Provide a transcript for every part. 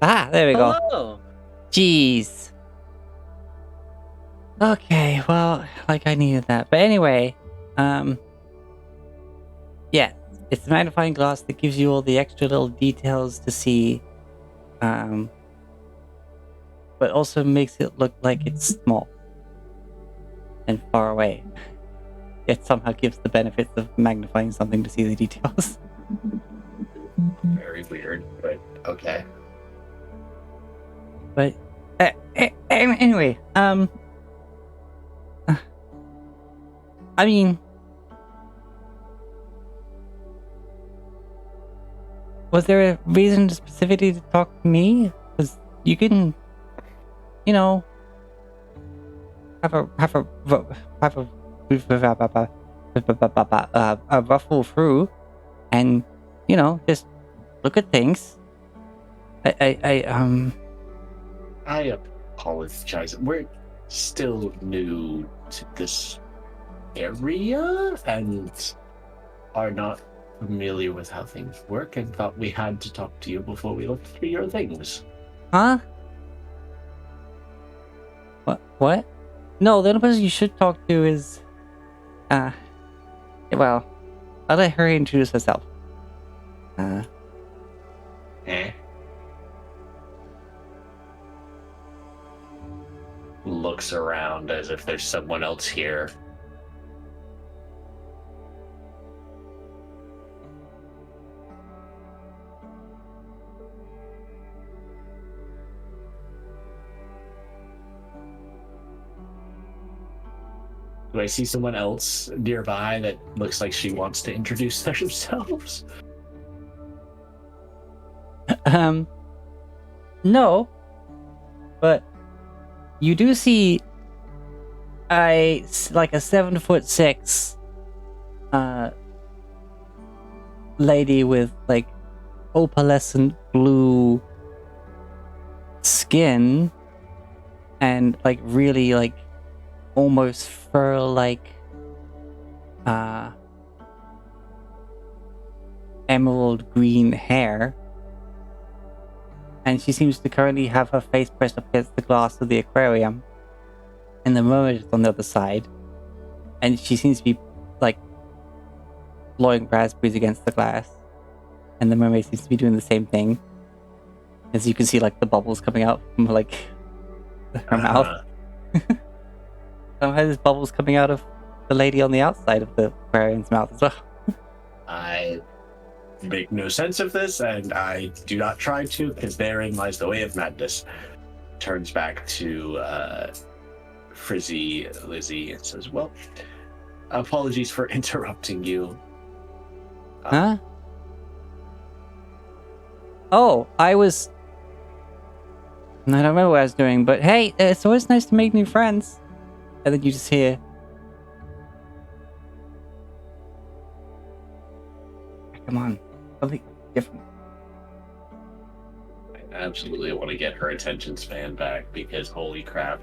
Ah, there we go. Hello. Jeez. Okay, well, like I needed that. But anyway, yeah, it's the magnifying glass that gives you all the extra little details to see, but also makes it look like it's small and far away. It somehow gives the benefits of magnifying something to see the details. Very weird, but okay. But anyway, I mean, was there a reason specifically to talk to me? Because you can, you know, have a ruffle through, and you know, just look at things. I apologize. We're still new to this area and are not familiar with how things work, and thought we had to talk to you before we looked through your things. Huh? What? No, the only person you should talk to is, well, I'll let her introduce herself. Looks around as if there's someone else here. Do I see someone else nearby that looks like she wants to introduce themselves? No, but you do see a 7'6" lady with like opalescent blue skin and like really like almost fur-like emerald green hair, and she seems to currently have her face pressed up against the glass of the aquarium, and the mermaid is on the other side, and she seems to be like blowing raspberries against the glass, and the mermaid seems to be doing the same thing, as you can see like the bubbles coming out from like her mouth. There's bubbles coming out of the lady on the outside of the aquarium's mouth as well. I make no sense of this, and I do not try to, because therein lies the way of madness. Turns back to Frizzy Lizzie and says, well, apologies for interrupting you. Huh? Oh, I don't remember what I was doing, but hey, it's always nice to make new friends. And then you just hear, come on, something different. I absolutely want to get her attention span back, because holy crap.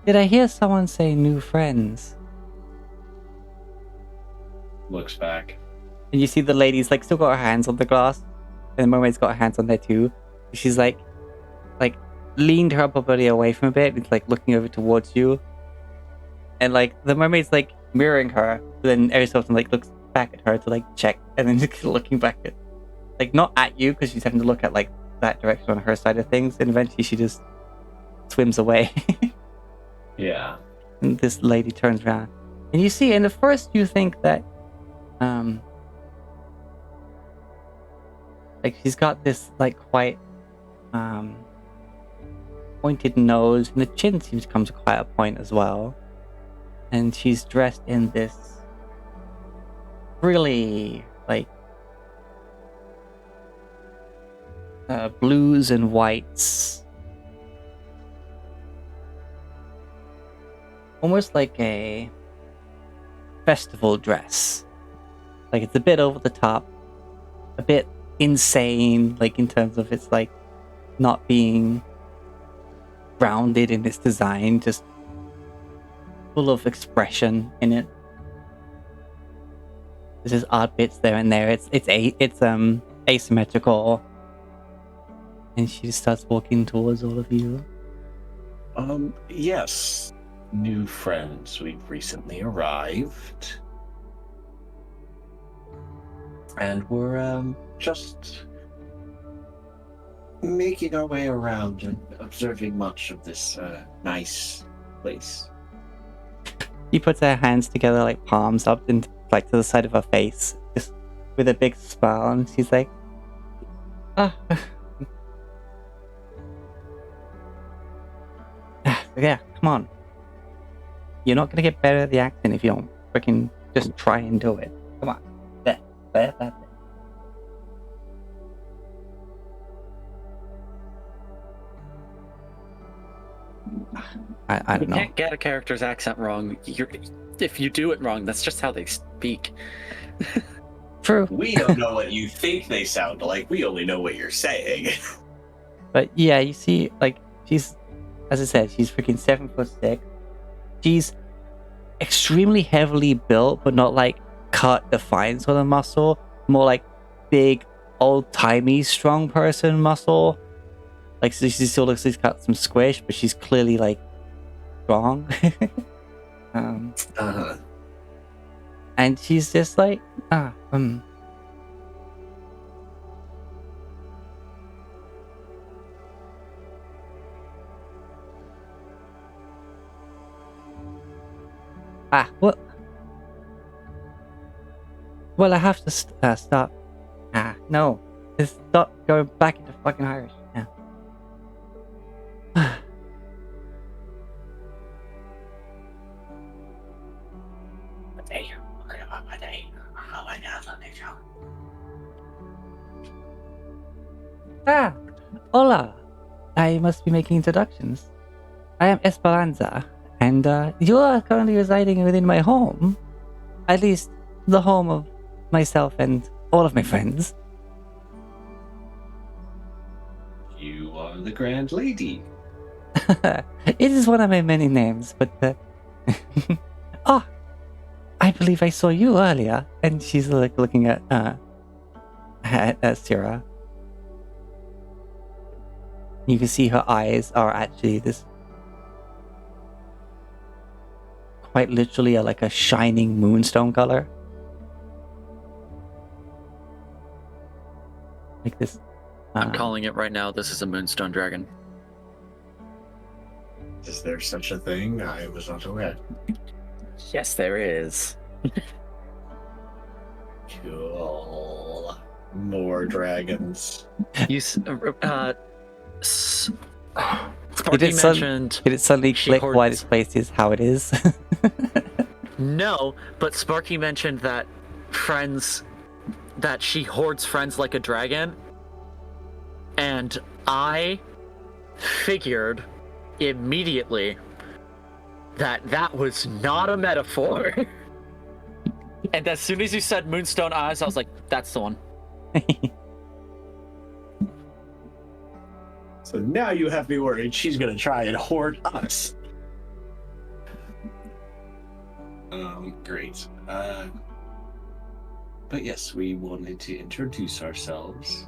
Did I hear someone say new friends? Looks back. And you see the lady's like still got her hands on the glass, and the mermaid's got her hands on there too. She's like leaned her upper body away from a bit, and like looking over towards you. And like the mermaid's like mirroring her, but then every so often like looks back at her to like check, and then just looking back at, like not at you, because she's having to look at like that direction on her side of things, and eventually she just swims away. Yeah. And this lady turns around, and you see, and at first you think that like she's got this like quite pointed nose, and the chin seems to come to quite a point as well, and she's dressed in this really like blues and whites, almost like a festival dress. Like it's a bit over the top, a bit insane, like in terms of its like not being grounded in its design, just full of expression in it. There's just odd bits there and there. It's asymmetrical. And she just starts walking towards all of you. Yes. New friends. We've recently arrived. And we're, just making our way around and observing much of this, nice place. She puts her hands together, like palms up and like to the side of her face, just with a big smile, and she's like, yeah, come on. You're not gonna get better at the accent if you don't freaking just try and do it. Come on. There. I don't know. You can't get a character's accent wrong. If you do it wrong, that's just how they speak. True. We don't know what you think they sound like. We only know what you're saying. But yeah, you see, like, she's, as I said, she's freaking 7'6". She's extremely heavily built, but not like cut, defined sort of muscle. More like big, old-timey, strong person muscle. Like, so she still looks like she's got some squish, but she's clearly like strong. And she's just like, what? Well, I have to stop. No. Just stop going back into fucking Irish. Yeah. Hola. I must be making introductions. I am Esperanza, and you are currently residing within my home. At least the home of myself and all of my friends. You are the Grand Lady. It is one of my many names, but oh, I believe I saw you earlier. And she's like looking at Sarah. You can see her eyes are actually this, quite literally, like a shining moonstone color. Like this. I'm calling it right now. This is a moonstone dragon. Is there such a thing? I was not aware. Yes, there is. Cool. More dragons. You Sparky Did it suddenly click why this place is how it is? No, but Sparky mentioned that she hoards friends like a dragon, and I figured immediately that was not a metaphor. And as soon as you said moonstone eyes, I was like, that's the one. So now you have me worried she's gonna try and hoard us. Great. But yes, we wanted to introduce ourselves.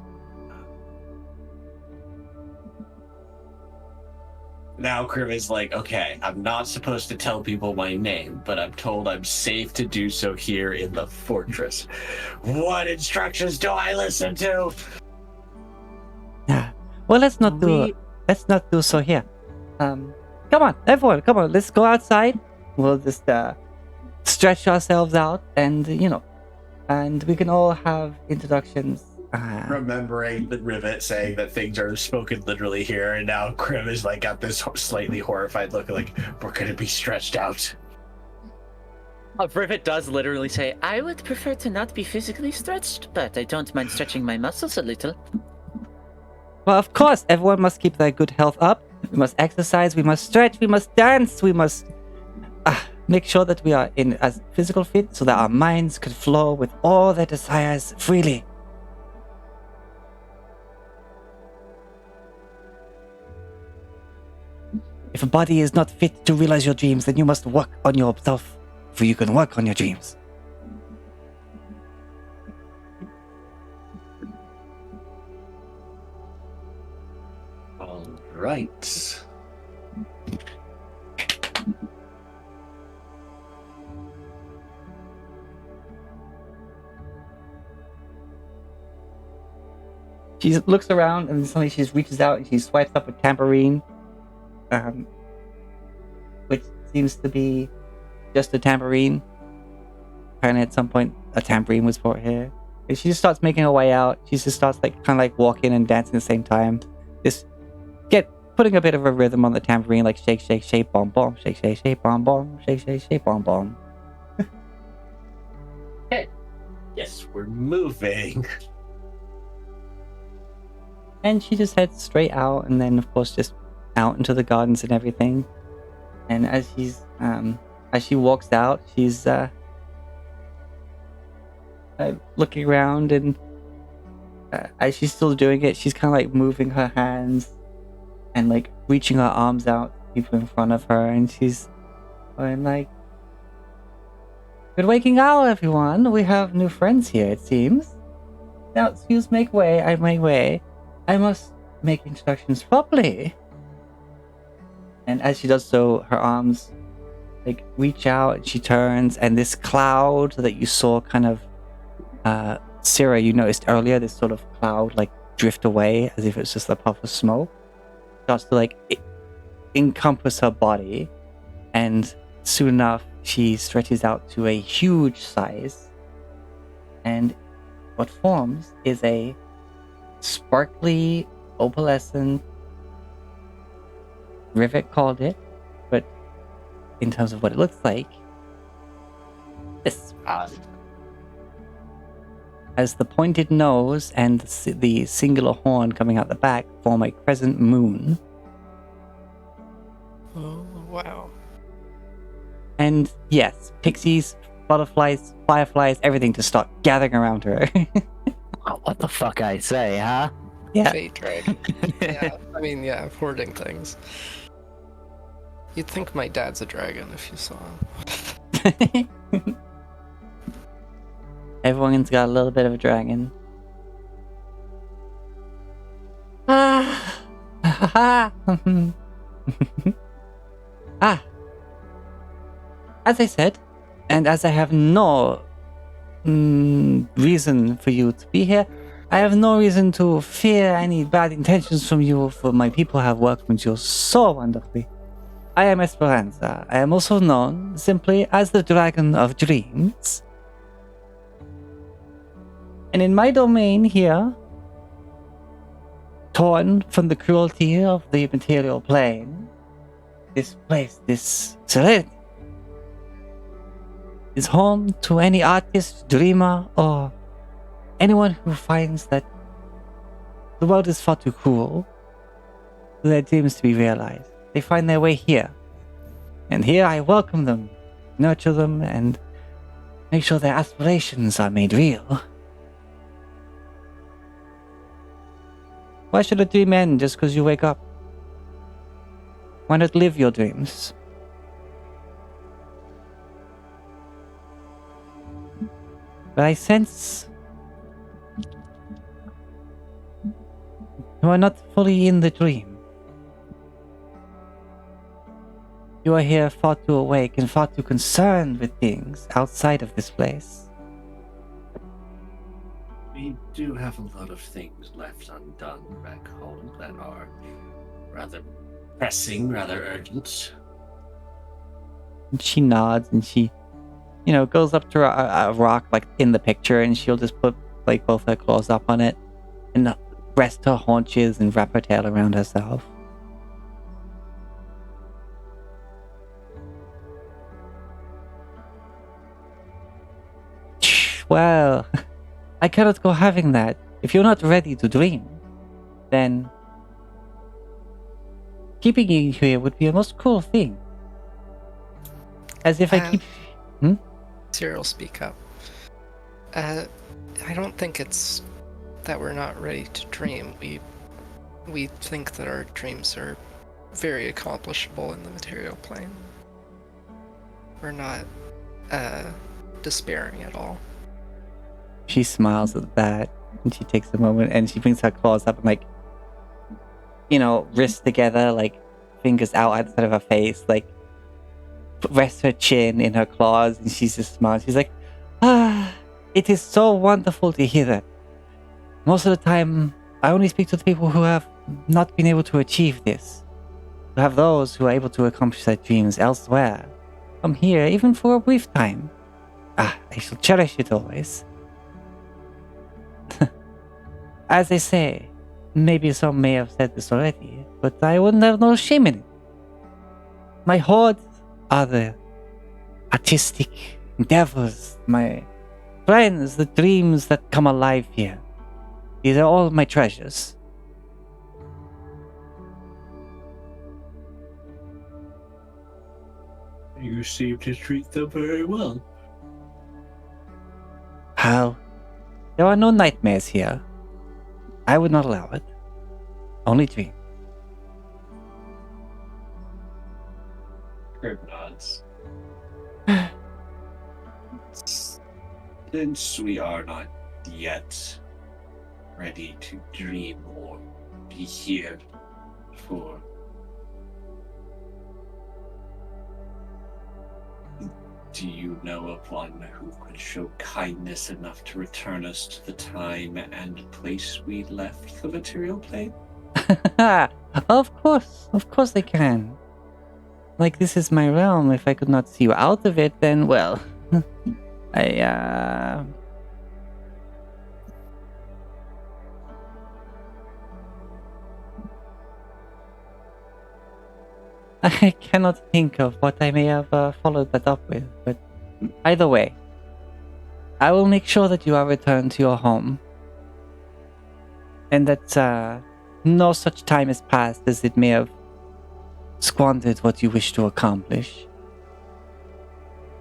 Now Krim is like, okay, I'm not supposed to tell people my name, but I'm told I'm safe to do so here in the fortress. What instructions do I listen to? Well, let's not do so here. Come on, everyone, come on, let's go outside. We'll just stretch ourselves out, and and we can all have introductions. Remembering the Rivet saying that things are spoken literally here, and now Krim is like got this slightly horrified look, like we're gonna be stretched out. Rivet does literally say, I would prefer to not be physically stretched, but I don't mind stretching my muscles a little. Well, of course, everyone must keep their good health up. We must exercise, we must stretch, we must dance, we must make sure that we are in as physical fit so that our minds could flow with all their desires freely. If a body is not fit to realize your dreams, then you must work on yourself, for you can work on your dreams. All right. She looks around and suddenly she just reaches out and she swipes up a tambourine, which seems to be just a tambourine. Apparently, at some point, a tambourine was brought here. And she just starts making her way out. She just starts walking and dancing at the same time. Just putting a bit of a rhythm on the tambourine, like shake, shake, shake, bomb, bomb, shake, shake, shake, bomb, bomb, shake, shake, shake, bomb, bomb. Okay. Yes, we're moving. And she just heads straight out, and then of course just out into the gardens and everything. And as she walks out, she's looking around, and as she's still doing it, she's kind of like moving her hands and like reaching her arms out to people in front of her, and she's going like, "Good waking hour, everyone. We have new friends here, it seems. Now, excuse, make way. I make way. I must make introductions properly." And as she does so, her arms like reach out and she turns, and this cloud that you saw kind of Sarah, you noticed earlier, this sort of cloud like drift away as if it's just a puff of smoke, starts to like encompass her body, and soon enough she stretches out to a huge size, and what forms is a sparkly opalescent, Rivet called it, but in terms of what it looks like, this. As the pointed nose and the singular horn coming out the back form a crescent moon. Oh, wow. And yes, pixies, butterflies, fireflies, everything to start gathering around her. What the fuck I say, huh? Yeah. Fate dragon. Yeah, I mean, yeah, hoarding things. You'd think my dad's a dragon if you saw him. Everyone's got a little bit of a dragon. As I said, and as I have no reason for you to be here, I have no reason to fear any bad intentions from you, for my people have worked with you so wonderfully. I am Esperanza. I am also known simply as the Dragon of Dreams. And in my domain here, torn from the cruelty of the material plane, this place, this serenity, is home to any artist, dreamer, or anyone who finds that the world is far too cruel for their dreams to be realized. They find their way here. And here I welcome them, nurture them, and make sure their aspirations are made real. Why should a dream end just because you wake up? Why not live your dreams? But I sense you are not fully in the dream. You are here far too awake and far too concerned with things outside of this place. We do have a lot of things left undone back home that are rather pressing, rather urgent. And she nods and she, goes up to a rock like in the picture, and she'll just put like both her claws up on it and rest her haunches and wrap her tail around herself. Well, I cannot go having that. If you're not ready to dream, then keeping you here would be a most cruel thing. As if I keep... Cyril, speak up. I don't think it's that we're not ready to dream. We think that our dreams are very accomplishable in the material plane. We're not despairing at all. She smiles at that, and she takes a moment, and she brings her claws up and, like, you know, wrists together, like, fingers out outside of her face, like, rests her chin in her claws, and she just smiles. She's like, it is so wonderful to hear that. Most of the time, I only speak to the people who have not been able to achieve this. We have those who are able to accomplish their dreams elsewhere. Come here, even for a brief time. I shall cherish it always. As I say, maybe some may have said this already, but I wouldn't have no shame in it. My hordes are the artistic endeavors, my friends, the dreams that come alive here. These are all my treasures. You seem to treat them very well. How? There are no nightmares here. I would not allow it. Only dream. Crib nods. Since we are not yet ready to dream or be here for do you know of one who could show kindness enough to return us to the time and place we left the material plane? Of course I can. Like, this is my realm. If I could not see you out of it, then, well, I cannot think of what I may have followed that up with, but either way, I will make sure that you are returned to your home, and that no such time has passed as it may have squandered what you wish to accomplish.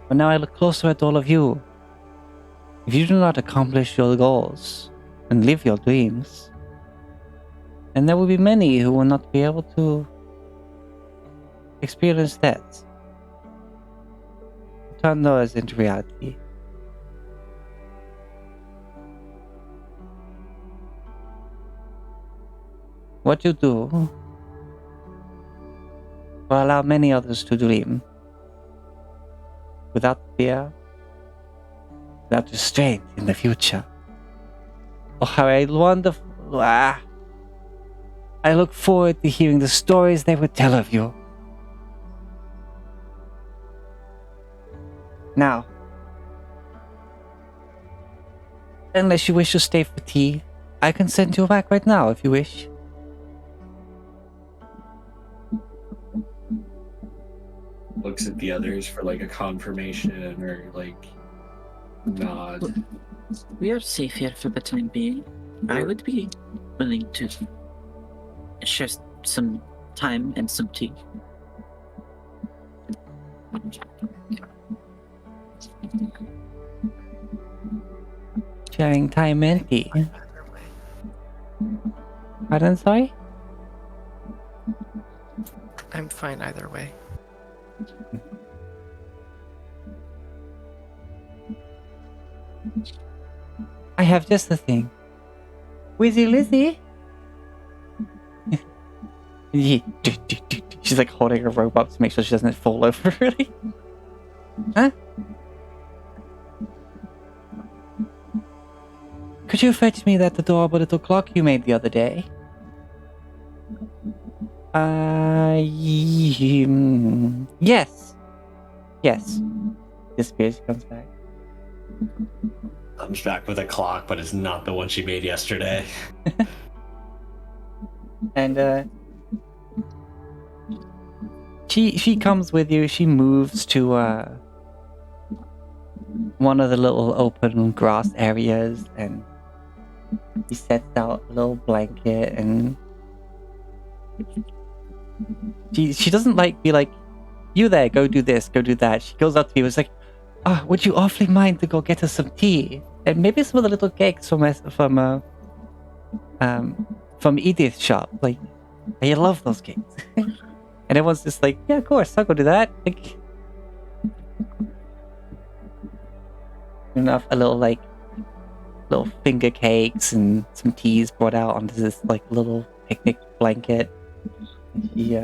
But now I look closer at all of you. If you do not accomplish your goals and live your dreams, then there will be many who will not be able to experience that. Turn those into reality. What you do will allow many others to dream without fear, without restraint in the future. Oh, how a wonderful! I look forward to hearing the stories they would tell of you. Now, unless you wish to stay for tea, I can send you back right now if you wish. Looks at the others for like a confirmation or like nod. We are safe here for the time being. I would be willing to share some time and some tea. Sharing time and tea. Pardon, sorry? I'm fine either way. I have just the thing. Wizzy Lizzie? She's like holding her robe up to make sure she doesn't fall over, really. Huh? Could you fetch me that adorable little clock you made the other day? Yes. Yes. Disappears, comes back. Comes back with a clock, but it's not the one she made yesterday. And she comes with you. She moves to one of the little open grass areas, and she sets out a little blanket, and she doesn't be like, you there, go do this, go do that. She goes up to you, it's like, would you awfully mind to go get us some tea and maybe some of the little cakes from Edith's shop? Like, I love those cakes. And everyone's just like, yeah, of course, I'll go do that. Like, enough, a little finger cakes and some teas brought out onto this like little picnic blanket. And she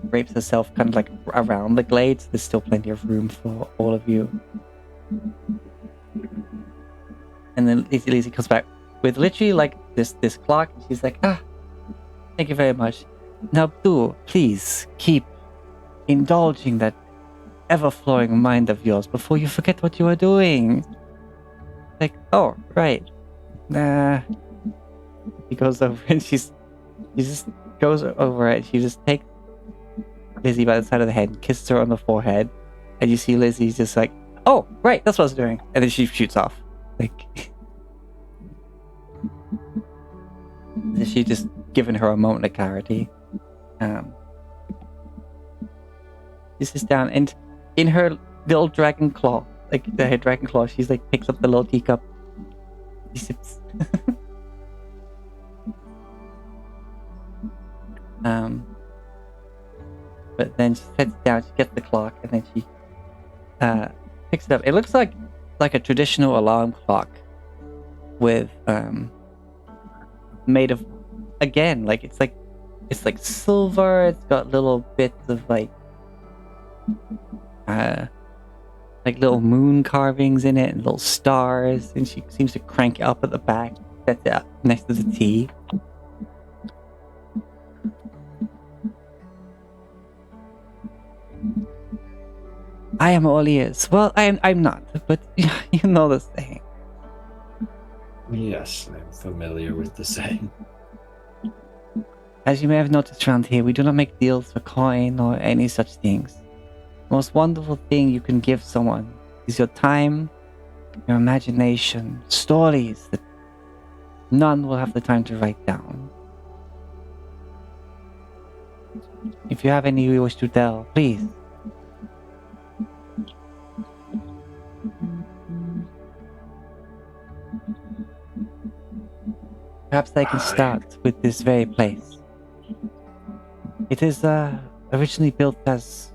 drapes herself kind of like around the glade, so there's still plenty of room for all of you. And then Lizzie comes back with literally like this clock. And she's like, thank you very much. Now do please keep indulging that ever-flowing mind of yours before you forget what you are doing. Like, oh, right. He goes over and she just goes over it. She just takes Lizzie by the side of the head and kisses her on the forehead. And you see Lizzie's just like, oh, right, that's what I was doing. And then she shoots off. Like, she just given her a moment of clarity. She sits down and in her little dragon claw, like her dragon claw, she's like picks up the little teacup. She sips. But then she sits down, she gets the clock, and then she picks it up. It looks like a traditional alarm clock with made of, again, like it's like silver. It's got little bits of like little moon carvings in it and little stars, and she seems to crank it up at the back. That's it up next to the T. I am all ears. Well, I'm not, but you know the saying. Yes, I'm familiar with the saying. As you may have noticed around here, we do not make deals for coin or any such things. The most wonderful thing you can give someone is your time, your imagination, stories that none will have the time to write down. If you have any you wish to tell, please. Perhaps I can start with this very place. It is originally built as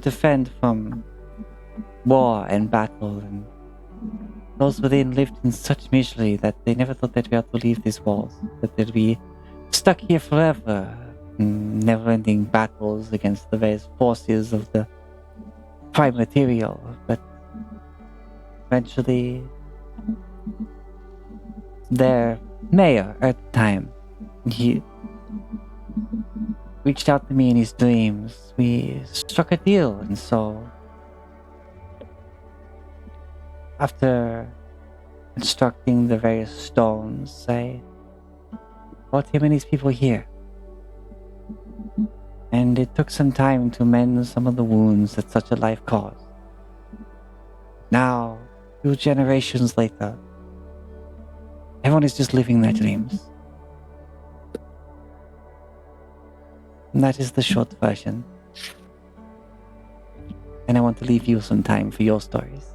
defend from war and battle, and those within lived in such misery that they never thought they'd be able to leave these walls, that they'd be stuck here forever, never-ending battles against the various forces of the prime material. But eventually, their mayor at the time, he reached out to me in his dreams. We struck a deal, and so after constructing the various stones, I brought him and his people here. And it took some time to mend some of the wounds that such a life caused. Now, 2 generations later, everyone is just living their dreams. And that is the short version. And I want to leave you some time for your stories.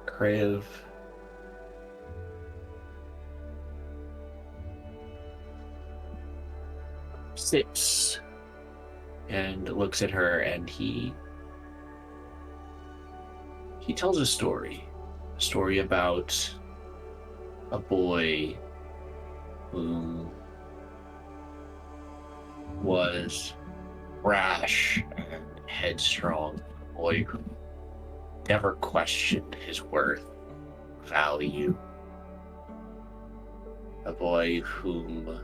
Crave sits and looks at her, and he tells a story about a boy who was rash and headstrong, a boy who never questioned his worth, value, a boy whom,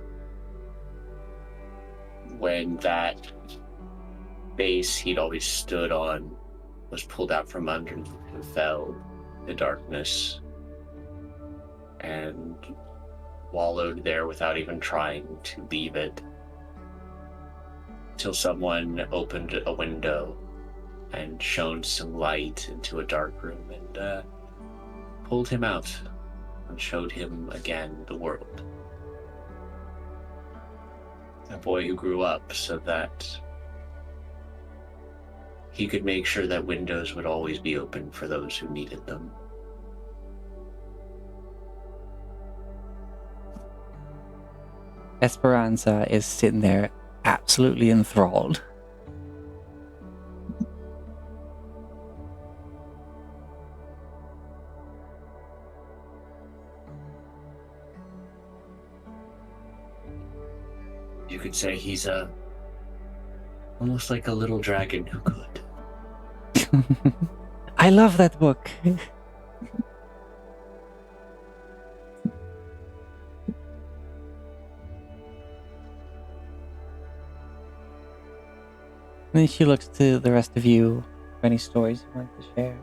when that base he'd always stood on was pulled out from underneath and fell in the darkness and wallowed there without even trying to leave it, till someone opened a window and shone some light into a dark room and pulled him out and showed him again the world. A boy who grew up so that he could make sure that windows would always be open for those who needed them. Esperanza is sitting there absolutely enthralled. You could say he's almost like a little dragon who could. I love that book. Then she looks to the rest of you for any stories you'd like to share.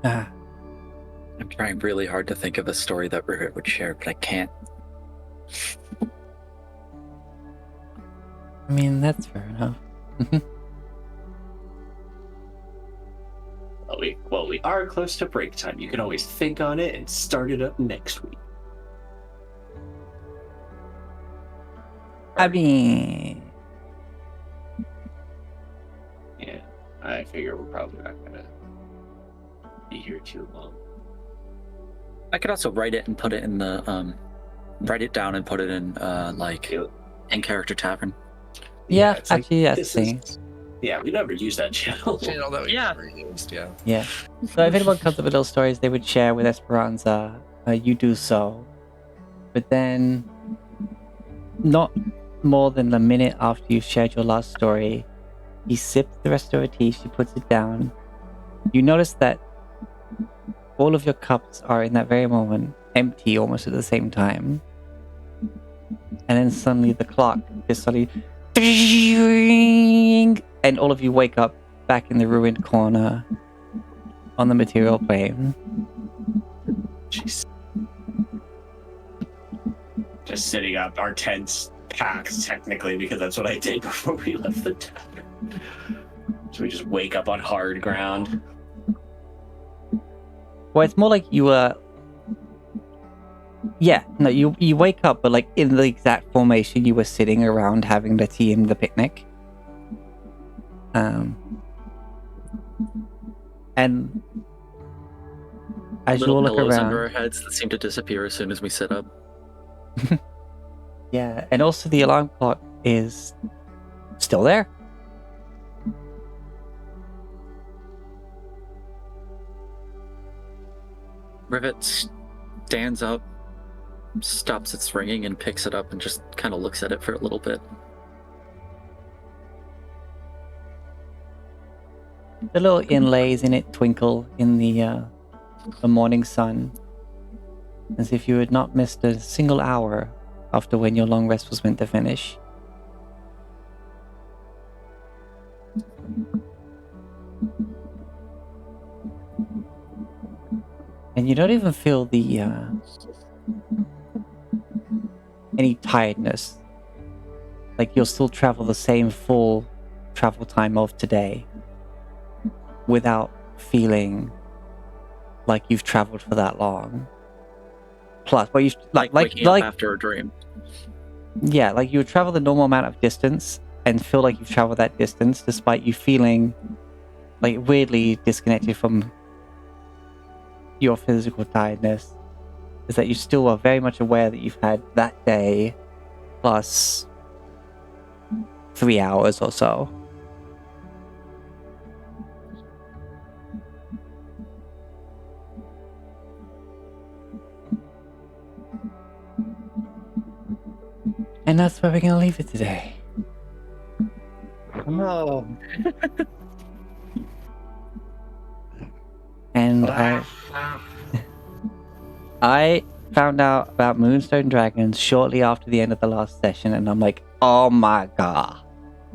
Ah, I'm trying really hard to think of a story that Rivet would share, but I can't. I mean, that's fair enough. Well, we are close to break time. You can always think on it and start it up next week. I mean, Yeah, I figure we're probably not gonna be here too long. I could also write it and put it in the write it down and put it in like in character tavern. yeah, it's like, actually, that's this the thing. Yeah, we never use that channel. Channel that we Yeah. never used, yeah. Yeah. So if anyone comes up with little stories they would share with Esperanza, you do so. But then, not more than a minute after you've shared your last story, he sips the rest of her tea, she puts it down. You notice that all of your cups are in that very moment empty almost at the same time. And then suddenly the clock just suddenly... And all of you wake up back in the ruined corner on the material plane. Jeez. Just sitting up, our tents packed technically because that's what I did before we left the tavern. So we just wake up on hard ground. Well, it's more like you were... Yeah, no, you wake up, but like in the exact formation you were sitting around having the tea and the picnic. And as you all Little look pillows around, under our heads that seem to disappear as soon as we sit up. yeah, and also the alarm clock is still there. Rivet stands up, stops its ringing, and picks it up and just kind of looks at it for a little bit. The little inlays in it twinkle in the morning sun, as if you had not missed a single hour after when your long rest was meant to finish. And you don't even feel the any tiredness. Like you'll still travel the same full travel time of today without feeling like you've traveled for that long. Plus, well, you Like waking up after a dream. yeah, like you would travel the normal amount of distance and feel like you've traveled that distance despite you feeling like weirdly disconnected from your physical tiredness. Is that you still are very much aware that you've had that day plus 3 hours or so. And that's where we're going to leave it today. No. And I found out about Moonstone Dragons shortly after the end of the last session, and I'm like, oh my god,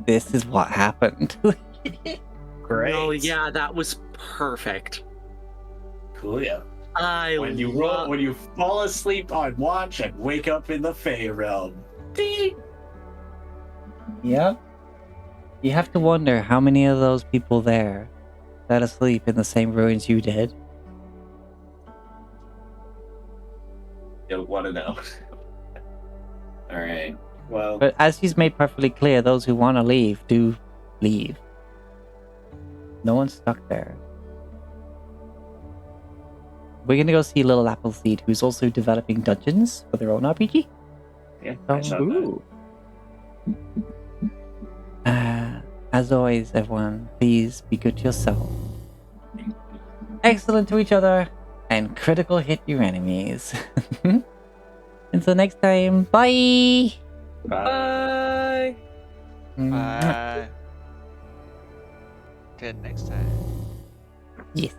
this is what happened. Great. Oh yeah, that was perfect. Cool, yeah. when you fall asleep on watch and wake up in the Fey realm. Ding! Yep. You have to wonder how many of those people there fell asleep in the same ruins you did. Don't want to know. All right. Well, But as she's made perfectly clear, those who want to leave do leave. No one's stuck there. We're gonna go see Little Appleseed, who's also developing dungeons for their own RPG. yeah, I saw that. Ooh. As always, everyone, please be good to yourself. Excellent to each other, and critical hit your enemies. Until next time, bye! Bye. Mwah. Bye. Till next time. Yes.